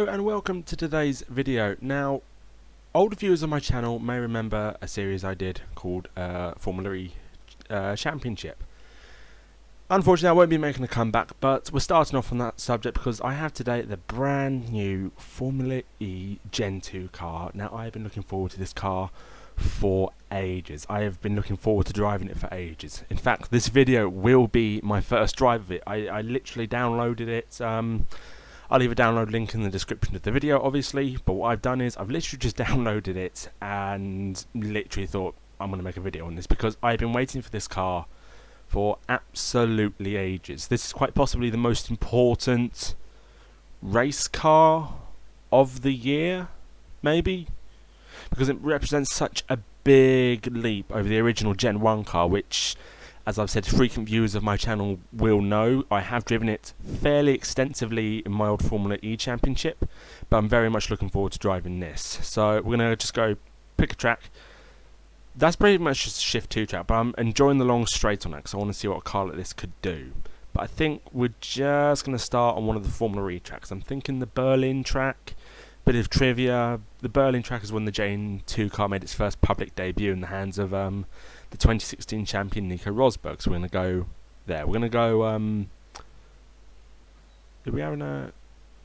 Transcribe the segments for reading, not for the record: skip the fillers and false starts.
and welcome to today's video. Now, older viewers of my channel may remember a series I did called Formula E Championship. Unfortunately, I won't be making a comeback, but we're starting off on that subject because I have today the brand new Formula E Gen 2 car. Now, I've been looking forward to this car for ages. I have been looking forward to driving it for ages. In fact, this video will be my first drive of it. I literally downloaded it. I'll leave a download link in the description of the video, obviously, but what I've done is I've literally just downloaded it and literally thought I'm going to make a video on this because I've been waiting for this car for absolutely ages. This is quite possibly the most important race car of the year, maybe, because it represents such a big leap over the original Gen 1 car, which, as I've said, frequent viewers of my channel will know. I have driven it fairly extensively in my old Formula E Championship, but I'm very much looking forward to driving this. So we're going to just go pick a track. That's pretty much just a Shift 2 track, but I'm enjoying the long straight on it because I want to see what a car like this could do. But I think we're just going to start on one of the Formula E tracks. I'm thinking the Berlin track. Bit of trivia, the Berlin track is when the Gen 2 car made its first public debut in the hands of the 2016 champion Nico Rosberg, so we're going to go there. We're going to go, did we have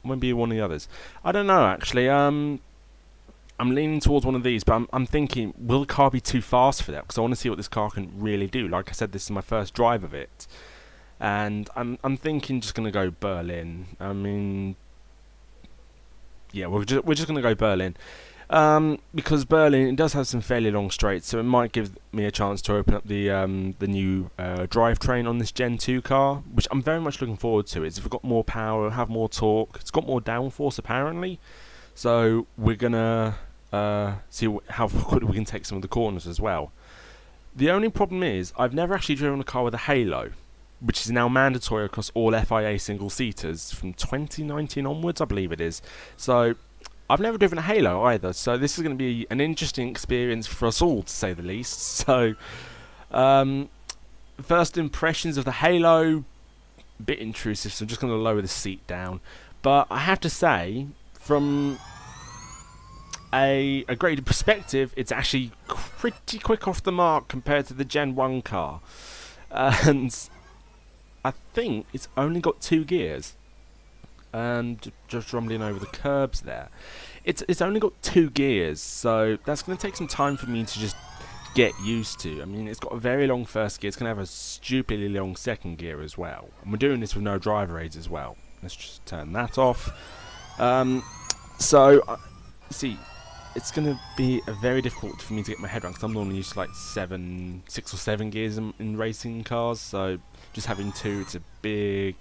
won't be one of the others. I don't know, actually. I'm leaning towards one of these, but I'm thinking, will the car be too fast for that? Because I want to see what this car can really do. Like I said, this is my first drive of it. And I'm thinking just going to go Berlin. I mean, yeah, we're just going to go Berlin. Because Berlin, it does have some fairly long straights, so it might give me a chance to open up the new drivetrain on this Gen 2 car, which I'm very much looking forward to. It's got more power, have more torque, it's got more downforce apparently, so we're gonna see how quickly we can take some of the corners as well. The only problem is I've never actually driven a car with a halo, which is now mandatory across all FIA single-seaters from 2019 onwards, I believe it is. So I've never driven a Halo either, so this is going to be an interesting experience for us all, to say the least. So, first impressions of the Halo, a bit intrusive, so I'm just going to lower the seat down. But I have to say, from a graded perspective, it's actually pretty quick off the mark compared to the Gen 1 car. And I think it's only got 2 gears. And just rumbling over the curbs there. It's only got 2 gears, so that's going to take some time for me to just get used to. I mean, it's got a very long first gear. It's going to have a stupidly long second gear as well. And we're doing this with no driver aids as well. Let's just turn that off. See, it's going to be very difficult for me to get my head around because I'm normally used to like 6 or 7 gears in racing cars. So just having 2, it's a big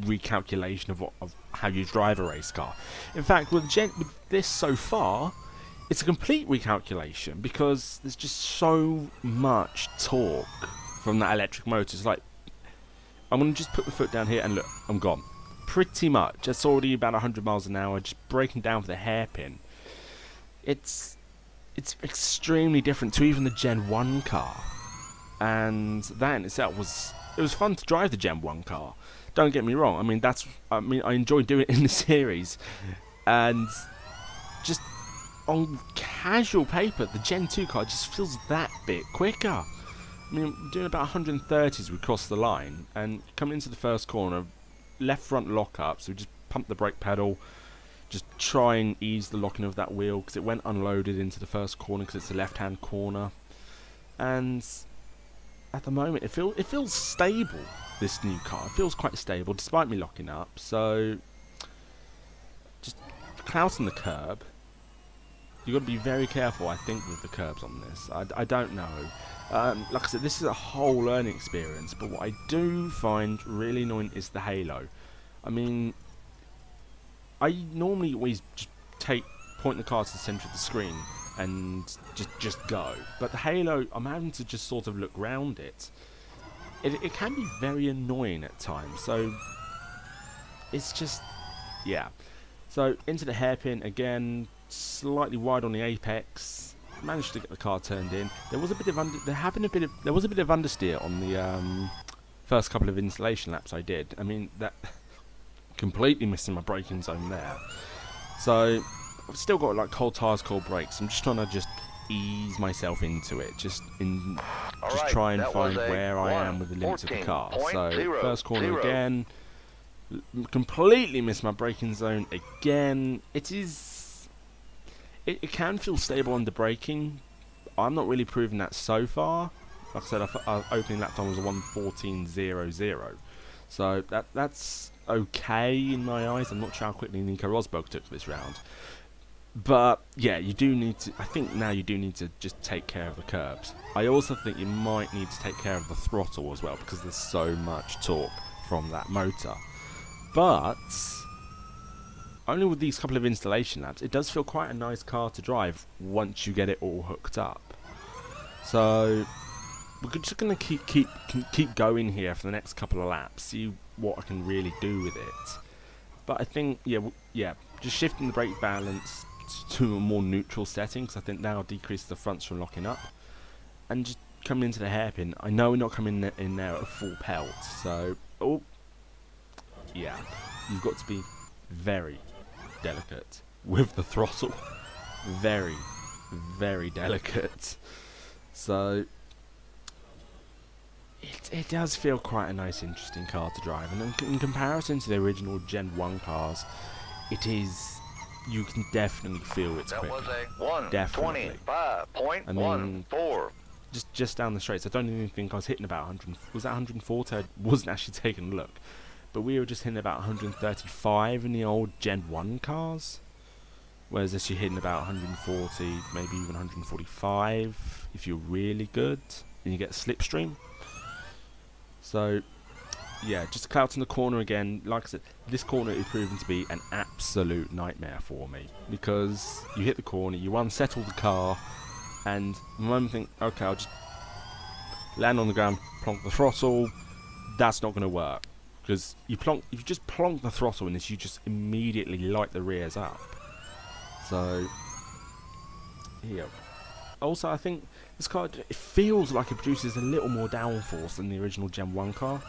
recalculation of how you drive a race car. In fact, with this so far, it's a complete recalculation because there's just so much torque from that electric motor. It's like, I'm going to just put my foot down here and look, I'm gone. Pretty much. It's already about 100 miles an hour, just breaking down for the hairpin. It's extremely different to even the Gen 1 car. And that in itself it was fun to drive the Gen 1 car. Don't get me wrong. I enjoy doing it in the series, and just on casual paper, the Gen 2 car just feels that bit quicker. I mean, doing about 130 as we cross the line, and coming into the first corner, left front lock up. So we just pump the brake pedal, just try and ease the locking of that wheel because it went unloaded into the first corner because it's a left-hand corner, and at the moment it feels stable. This new car, it feels quite stable despite me locking up. So just clouting the curb, you've got to be very careful, I think, with the curbs on this. I don't know. Like I said, this is a whole learning experience, but what I do find really annoying is the halo. I mean, I normally always just point the car to the centre of the screen and just go, but the halo, I'm having to just sort of look round it. It can be very annoying at times, so it's just, yeah. So into the hairpin again, slightly wide on the apex. Managed to get the car turned in. There was a bit of understeer on the first couple of installation laps I did. I mean, that completely missing my braking zone there. So I've still got like cold tires, cold brakes. I'm just trying to ease myself into it, just try and find where I am with the limits of the car. So first corner again, completely missed my braking zone again. It can feel stable under braking. I'm not really proving that so far. Like I said, our opening lap time was a 1:14.00, so that's okay in my eyes. I'm not sure how quickly Nico Rosberg took this round. But yeah, you do need to. I think now you do need to just take care of the curbs. I also think you might need to take care of the throttle as well, because there's so much torque from that motor. But only with these couple of installation laps, it does feel quite a nice car to drive once you get it all hooked up. So we're just gonna keep going here for the next couple of laps, see what I can really do with it. But I think yeah, just shifting the brake balance to a more neutral setting, because I think that'll decrease the fronts from locking up, and just coming into the hairpin. I know we're not coming in there at a full pelt, so yeah, you've got to be very delicate with the throttle, very, very delicate. So it does feel quite a nice, interesting car to drive, and in comparison to the original Gen 1 cars, it is. You can definitely feel it's quick. Definitely. I mean, just down the straights, I don't even think I was hitting about 100. Was that 140? I wasn't actually taking a look, but we were just hitting about 135 in the old Gen 1 cars, whereas this you're hitting about 140, maybe even 145 if you're really good and you get a slipstream. So yeah, just clouds in the corner again. Like I said, this corner is proving to be an absolute nightmare for me, because you hit the corner, you unsettle the car, and the moment you think, okay, I'll just land on the ground, plonk the throttle. That's not going to work, because if you just plonk the throttle in this, you just immediately light the rears up. So yeah. Also, I think this car, it feels like it produces a little more downforce than the original Gen 1 car.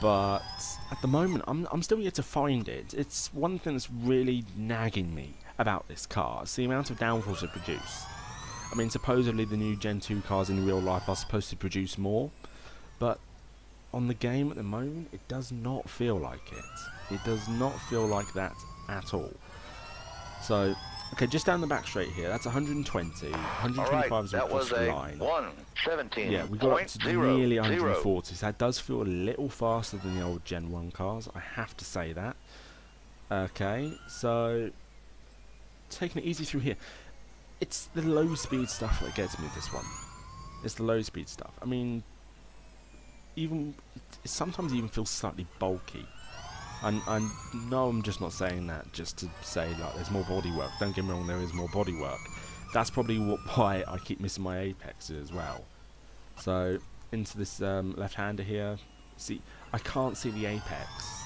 But at the moment, I'm still yet to find it. It's one thing that's really nagging me about this car. It's the amount of downforce it produces. I mean, supposedly the new Gen 2 cars in real life are supposed to produce more, but on the game at the moment, it does not feel like it. It does not feel like that at all. So, okay, just down the back straight here, that's 120. 125 is across the line. Yeah, we got up to nearly 140, so that does feel a little faster than the old Gen 1 cars, I have to say that. Okay, so taking it easy through here. It's the low speed stuff that gets me this one. It's the low speed stuff. I mean, it sometimes even feels slightly bulky. And I know I'm just not saying that just to say like there's more bodywork. Don't get me wrong, there is more bodywork. That's probably why I keep missing my apexes as well. So into this left-hander here. See, I can't see the apex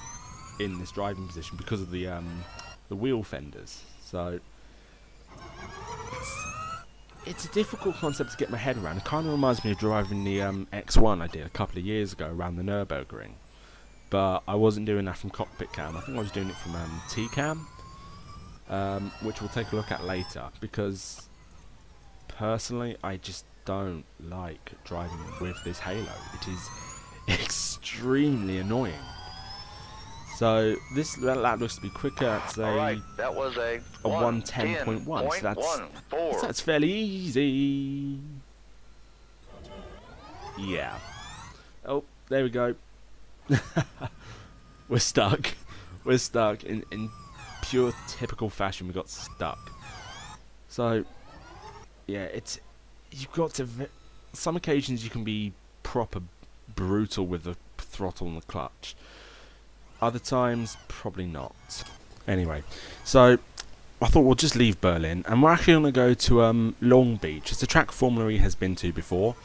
in this driving position because of the wheel fenders. So it's a difficult concept to get my head around. It kind of reminds me of driving the X1 I did a couple of years ago around the Nürburgring. But I wasn't doing that from cockpit cam. I think I was doing it from T-cam, which we'll take a look at later, because personally I just don't like driving with this halo. It is extremly annoying. So this lap looks to be quicker. It's a 110.1, so that's fairly easy. Yeah. Oh, there we go. We're stuck. We're stuck in pure typical fashion. We got stuck. So yeah, you've got to. Some occasions you can be proper brutal with the throttle and the clutch. Other times, probably not. Anyway, so I thought we'll just leave Berlin, and we're actually going to go to Long Beach. It's a track Formula E has been to before,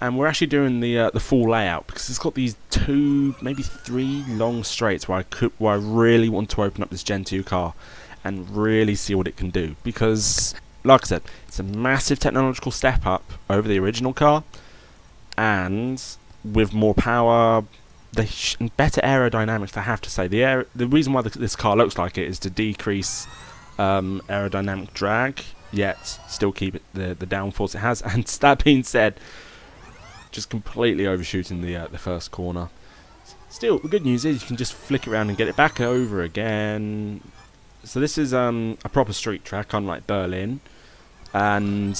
and we're actually doing the full layout because it's got these 2, maybe 3 long straights where I really want to open up this Gen 2 car and really see what it can do. Because, like I said, it's a massive technological step up over the original car, and with more power. Better aerodynamics, I have to say. The reason why this car looks like it is to decrease aerodynamic drag, yet still keep it the downforce it has. And that being said, just completely overshooting the first corner. Still, the good news is you can just flick it around and get it back over again. So this is a proper street track, unlike Berlin, and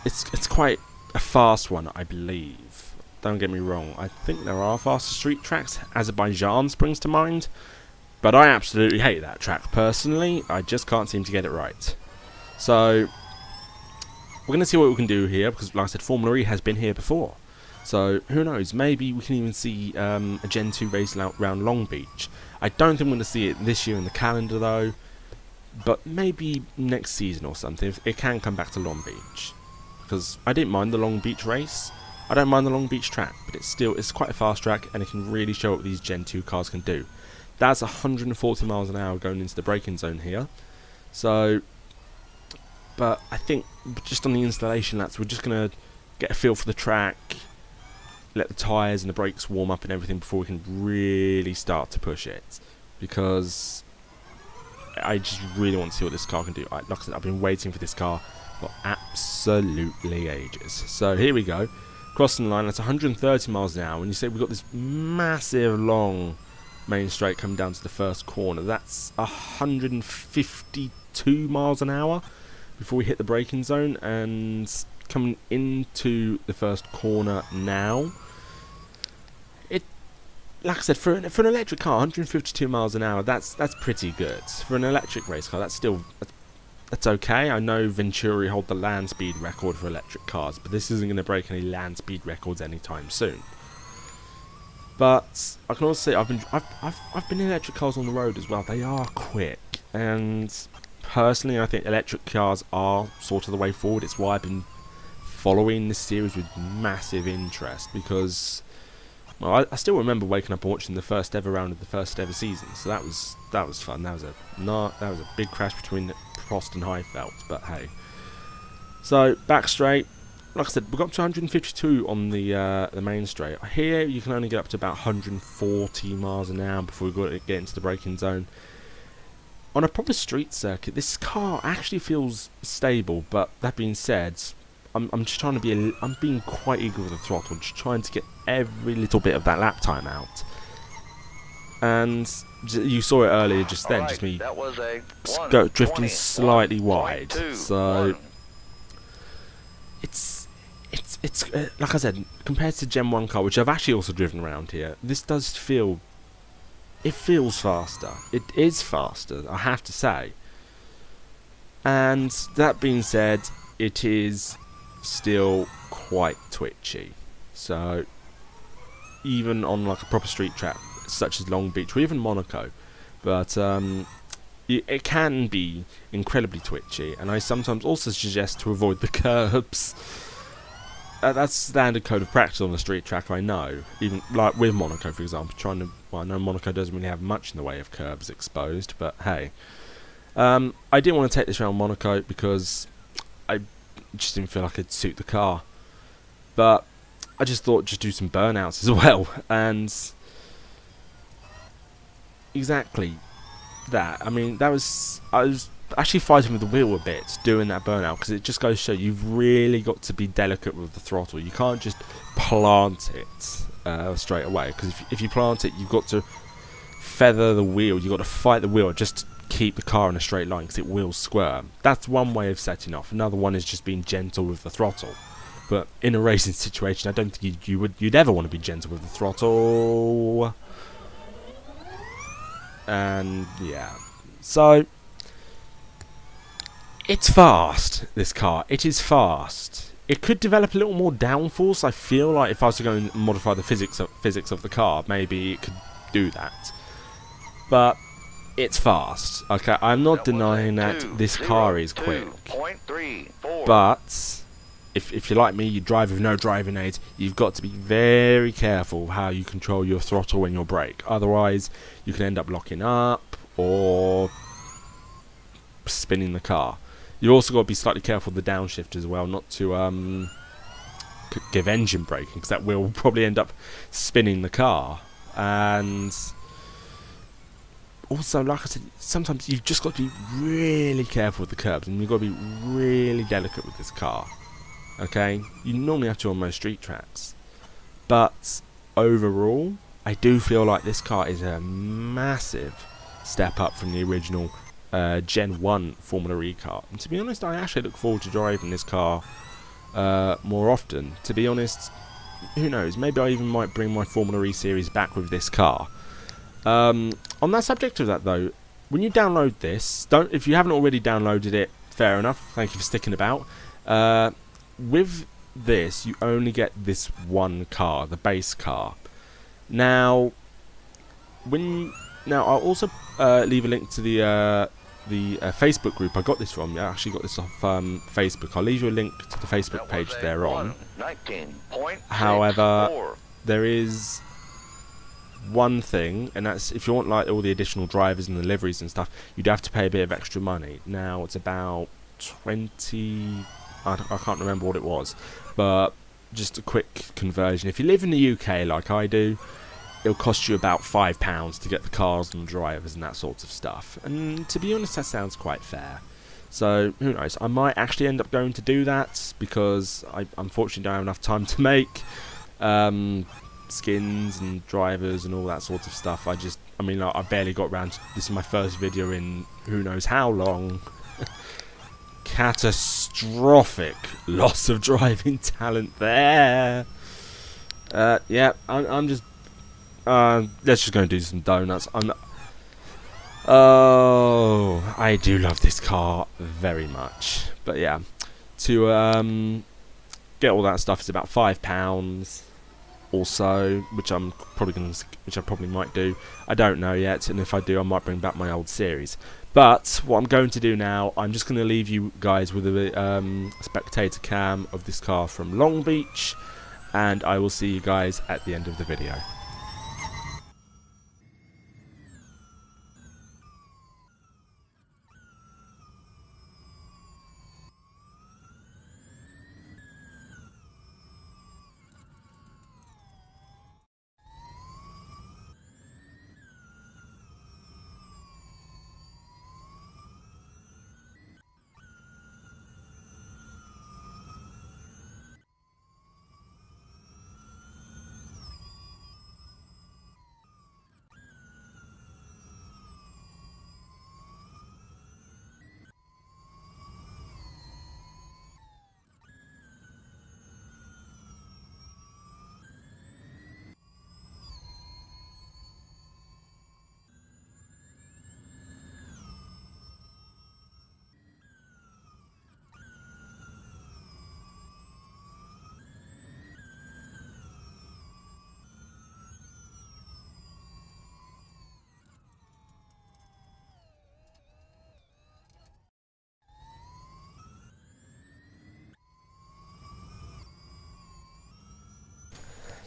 it's quite a fast one, I believe. Don't get me wrong. I think there are faster street tracks. Azerbaijan springs to mind, but I absolutely hate that track personally. I just can't seem to get it right. So we're going to see what we can do here, because like I said, Formula E has been here before. So who knows, maybe we can even see a Gen 2 race around Long Beach. I don't think we're going to see it this year in the calendar though, but maybe next season or something, if it can come back to Long Beach. Because I didn't mind the Long Beach race, I don't mind the Long Beach track, but it's quite a fast track and it can really show what these Gen 2 cars can do. That's 140 miles an hour going into the braking zone here. So, but I think just on the installation laps, we're just going to get a feel for the track, let the tyres and the brakes warm up and everything before we can really start to push it, because I just really want to see what this car can do. Like I said, I've been waiting for this car for absolutely ages. So here we go, crossing the line. That's 130 miles an hour. When you say we've got this massive long main straight coming down to the first corner, that's 152 miles an hour before we hit the braking zone, and coming into the first corner now. Like I said, for an electric car, 152 miles an hour, that's pretty good. For an electric race car, that's okay. I know Venturi hold the land speed record for electric cars, but this isn't going to break any land speed records anytime soon. But I can also say I've been in electric cars on the road as well. They are quick, and personally, I think electric cars are sort of the way forward. It's why I've been following this series with massive interest, because, well, I still remember waking up and watching the first ever round of the first ever season. So that was fun. That was a big crash between Prost and Heifeld, but hey. So back straight, like I said, we got up to 152 on the main straight. Here you can only get up to about 140 miles an hour before we get into the braking zone. On a proper street circuit, this car actually feels stable, but that being said, I'm just trying to be I'm being quite eager with the throttle, just trying to get every little bit of that lap time out. And you saw it earlier just then, just me drifting slightly wide. So it's like I said, compared to Gen 1 car, which I've actually also driven around here, this does feel, it feels faster. It is faster, I have to say. And that being said, it is still quite twitchy. So even on like a proper street track such as Long Beach or even Monaco, but it can be incredibly twitchy, and I sometimes also suggest to avoid the curbs. That's standard code of practice on a street track, I know. Even like with Monaco, for example, well, I know Monaco doesn't really have much in the way of curbs exposed, but hey. I didn't want to take this around Monaco because I just didn't feel like it'd suit the car. But I just thought just do some burnouts as well, and exactly that. I mean, I was actually fighting with the wheel a bit doing that burnout, because it just goes to show you've really got to be delicate with the throttle. You can't just plant it straight away, because if you plant it, you've got to feather the wheel. You've got to fight the wheel just to keep the car in a straight line, because it will squirm. That's one way of setting off. Another one is just being gentle with the throttle. But in a racing situation, I don't think you'd ever want to be gentle with the throttle. And yeah, so it's fast, this car. It is fast. It could develop a little more downforce. I feel like if I was to go and modify the physics of the car, maybe it could do that. But it's fast. Okay, I'm not denying that this car is quick. But if you're like me, you drive with no driving aids, you've got to be very careful how you control your throttle when you brake. Otherwise, you can end up locking up or spinning the car. You've also got to be slightly careful with the downshift as well, not to give engine braking, because that will probably end up spinning the car. And also, like I said, sometimes you've just got to be really careful with the curbs, and you've got to be really delicate with this car. Okay, you normally have to on most street tracks, but overall, I do feel like this car is a massive step up from the original Gen 1 Formula E car. And to be honest, I actually look forward to driving this car more often. To be honest, who knows, maybe I even might bring my Formula E series back with this car. On that subject of that though, when you download this, if you haven't already downloaded it, fair enough, thank you for sticking about. With this, you only get this one car, the base car. Now, I'll also leave a link to the Facebook group I got this from. I actually got this off Facebook. I'll leave you a link to the Facebook page there on. However, there is one thing, and that's if you want like all the additional drivers and the liveries and stuff, you'd have to pay a bit of extra money. Now it's about 20. I can't remember what it was, but just a quick conversion. If you live in the UK like I do, it'll cost you about £5 to get the cars and drivers and that sort of stuff. And to be honest, that sounds quite fair. So who knows? I might actually end up going to do that because I unfortunately don't have enough time to make skins and drivers and all that sort of stuff. I barely got around to this. Is my first video in who knows how long. Catastrophic loss of driving talent there. Yeah, I'm just let's just go and do some donuts. Oh, I do love this car very much, but yeah, to get all that stuff is about £5 or so, which I probably might do. I don't know yet, and if I do, I might bring back my old series. But what I'm going to do now, I'm just going to leave you guys with a spectator cam of this car from Long Beach, and I will see you guys at the end of the video.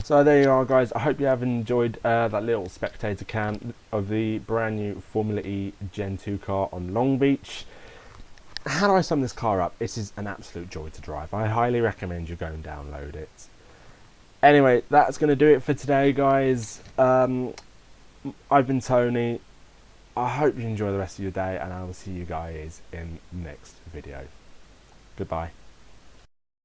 So there you are, guys. I hope you have enjoyed that little spectator cam of the brand new Formula E Gen 2 car on Long Beach. How do I sum this car up? It is an absolute joy to drive. I highly recommend you go and download it. Anyway, that's going to do it for today, guys. I've been Tony. I hope you enjoy the rest of your day, and I will see you guys in the next video. Goodbye.